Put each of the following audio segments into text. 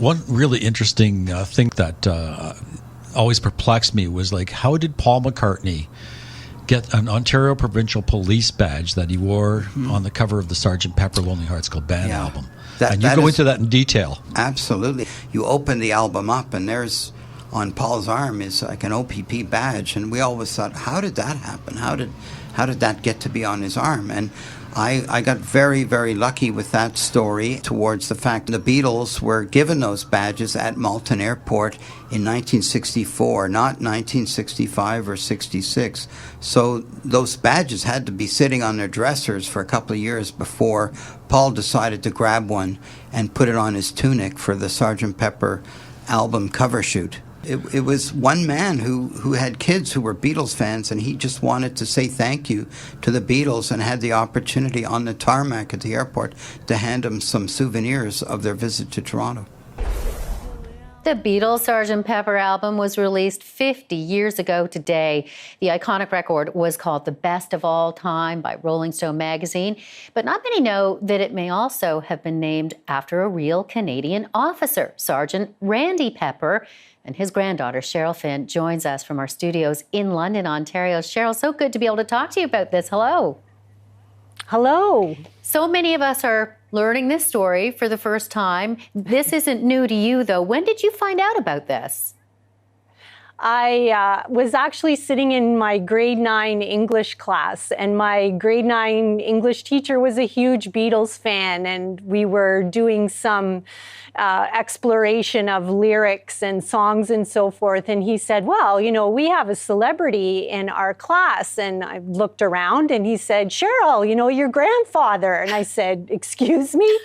One really interesting thing that always perplexed me was like, how did Paul McCartney get an Ontario Provincial Police badge that he wore on the cover of the Sgt.Pepper Lonely Hearts Club Band album? And you go into that in detail. Absolutely. You open the album up and there's, on Paul's arm is like an OPP badge, and we always thought, how did that happen? How did that get to be on his arm? And I got very, very lucky with that story towards the fact the Beatles were given those badges at Malton Airport in 1964, not 1965 or 66. So those badges had to be sitting on their dressers for a couple of years before Paul decided to grab one and put it on his tunic for the Sgt. Pepper album cover shoot. It was one man who had kids who were Beatles fans, and he just wanted to say thank you to the Beatles and had the opportunity on the tarmac at the airport to hand them some souvenirs of their visit to Toronto. The Beatles' Sgt. Pepper album was released 50 years ago today. The iconic record was called The Best of All Time by Rolling Stone magazine, but not many know that it may also have been named after a real Canadian officer. Sergeant Randy Pepper and his granddaughter, Cheryl Finn, joins us from our studios in London, Ontario. Cheryl, so good to be able to talk to you about this. Hello. Hello. So many of us are learning this story for the first time. This isn't new to you, though. When did you find out about this? I was actually sitting in my grade 9 English class, and my grade 9 English teacher was a huge Beatles fan, and we were doing some exploration of lyrics and songs and so forth. And he said, well, you know, we have a celebrity in our class. And I looked around and he said, Cheryl, you know, your grandfather. And I said, excuse me?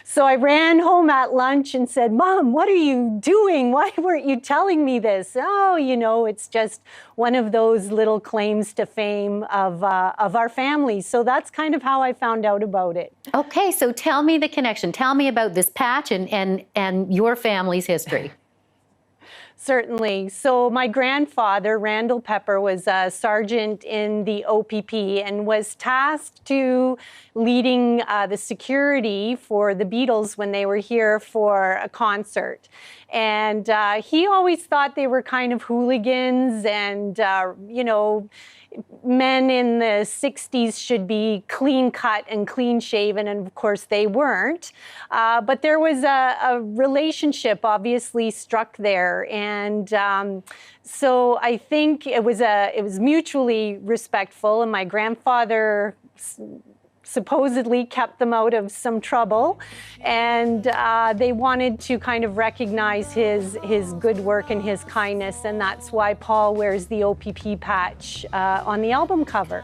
So I ran home at lunch and said, Mom, what are you doing? Why weren't you telling me this? Oh, you know, it's just one of those little claims to fame of our family. So that's kind of how I found out about it. Okay, so tell me the connection. Tell me about this patch and your family's history. Certainly. So my grandfather, Randall Pepper, was a sergeant in the OPP and was tasked to leading the security for the Beatles when they were here for a concert. And he always thought they were kind of hooligans and, you know, men in the 60s should be clean cut and clean shaven, and of course they weren't. But there was a relationship obviously struck there, and so I think it was mutually respectful, and my grandfather supposedly kept them out of some trouble, and they wanted to kind of recognize his good work and his kindness, and that's why Paul wears the OPP patch on the album cover.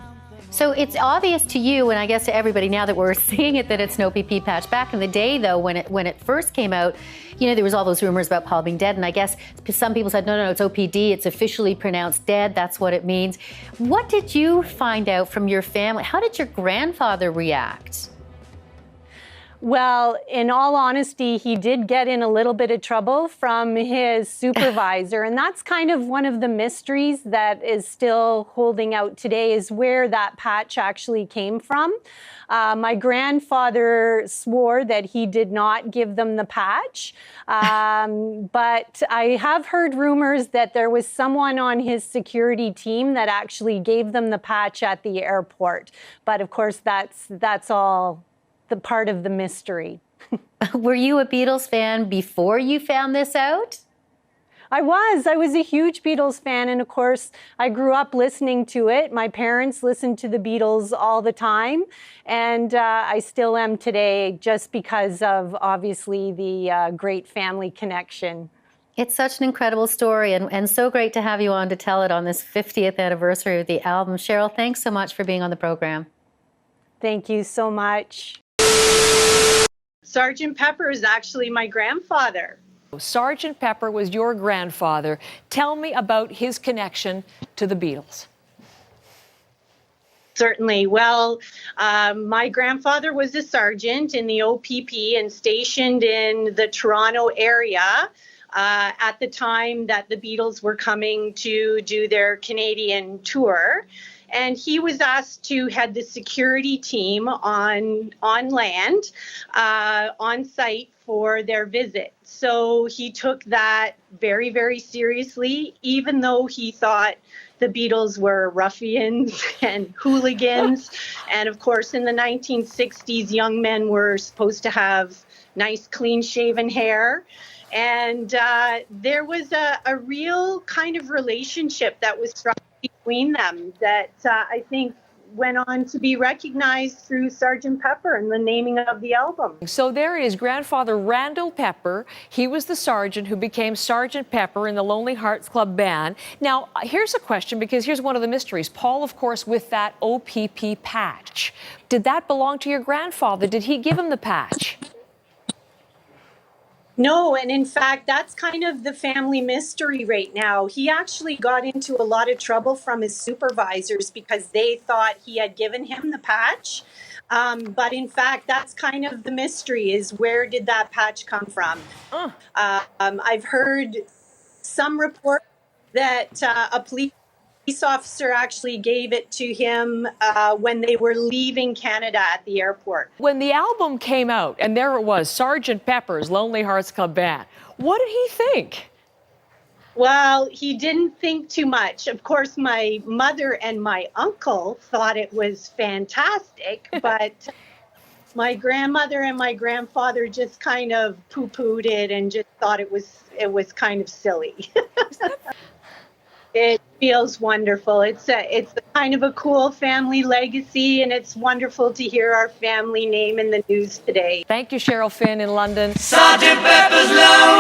So it's obvious to you, and I guess to everybody now that we're seeing it, that it's an OPP patch. Back in the day, though, when it first came out, you know, there was all those rumors about Paul being dead, and I guess some people said, no, it's OPD, it's officially pronounced dead, that's what it means. What did you find out from your family? How did your grandfather react? Well, in all honesty, he did get in a little bit of trouble from his supervisor, and that's kind of one of the mysteries that is still holding out today, is where that patch actually came from. My grandfather swore that he did not give them the patch, but I have heard rumors that there was someone on his security team that actually gave them the patch at the airport. But of course, that's all the part of the mystery. Were you a Beatles fan before you found this out? I was a huge Beatles fan, and of course I grew up listening to it. My parents listened to the Beatles all the time, and I still am today, just because of obviously the great family connection. It's such an incredible story, and so great to have you on to tell it on this 50th anniversary of the album. Cheryl, thanks so much for being on the program. Thank you so much. Sgt. Pepper is actually my grandfather. Sgt. Pepper was your grandfather. Tell me about his connection to the Beatles. Certainly. Well, my grandfather was a sergeant in the OPP and stationed in the Toronto area at the time that the Beatles were coming to do their Canadian tour. And he was asked to head the security team on land, on site for their visit. So he took that very, very seriously, even though he thought the Beatles were ruffians and hooligans. And of course, in the 1960s, young men were supposed to have nice, clean-shaven hair. And there was a real kind of relationship that was struck between them that I think went on to be recognized through Sgt. Pepper and the naming of the album. So there is grandfather Randall Pepper. He was the sergeant who became Sgt. Pepper in the Lonely Hearts Club Band. Now, here's a question, because here's one of the mysteries. Paul, of course, with that OPP patch. Did that belong to your grandfather? Did he give him the patch? No, and in fact, that's kind of the family mystery right now. He actually got into a lot of trouble from his supervisors because they thought he had given him the patch. But in fact, that's kind of the mystery, is where did that patch come from? I've heard some report that a police officer actually gave it to him when they were leaving Canada at the airport. When the album came out, and there it was, Sgt. Pepper's Lonely Hearts Club Band, what did he think? Well, he didn't think too much. Of course, my mother and my uncle thought it was fantastic, but my grandmother and my grandfather just kind of poo-pooed it and just thought it was kind of silly. It feels wonderful. It's a kind of a cool family legacy, and it's wonderful to hear our family name in the news today. Thank you, Cheryl Finn in London. Sgt. Pepper's Lonely